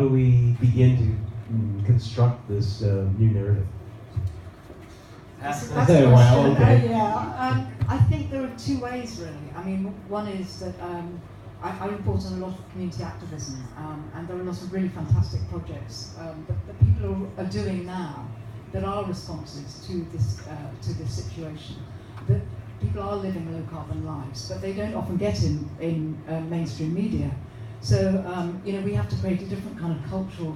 do we begin to construct this new narrative? That's Wow, okay. yeah. I think there are two ways, really. I mean, one is that I report on a lot of community activism, and there are lots of really fantastic projects that people are doing now that are responses to this situation. That people are living low carbon lives, but they don't often get in mainstream media. So we have to create a different kind of cultural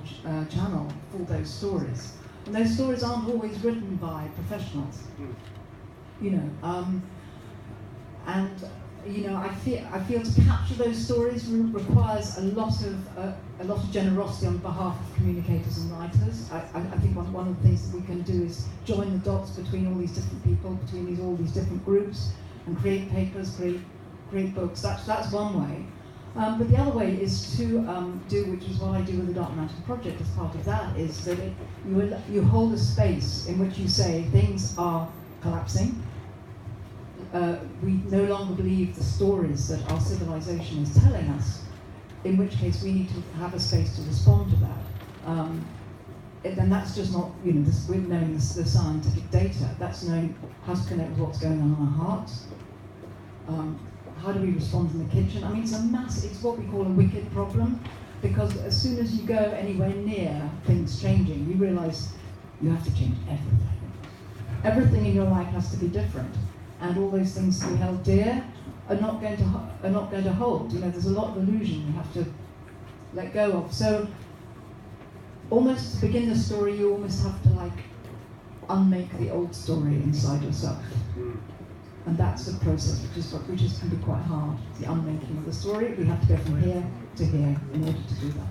channel for those stories. And those stories aren't always written by professionals, I feel to capture those stories requires a lot of generosity on behalf of communicators and writers. I think one of the things that we can do is join the dots between all these different people, between all these different groups, and create papers, create books. That's one way. But the other way is to do, which is what I do with the Dark Mountain Project as part of that, is that you hold a space in which you say things are collapsing. We no longer believe the stories that our civilization is telling us, in which case we need to have a space to respond to that. And that's just not, we're knowing the scientific data. That's knowing how to connect with what's going on in our hearts. How do we respond in the kitchen? I mean, it's what we call a wicked problem, because as soon as you go anywhere near things changing, you realize you have to change everything. Everything in your life has to be different, and all those things that we held dear are not going to hold. There's a lot of illusion we have to let go of. So, almost to begin the story, you almost have to unmake the old story inside yourself. And that's a process which can be quite hard. The unmaking of the story. We have to go from here to here in order to do that.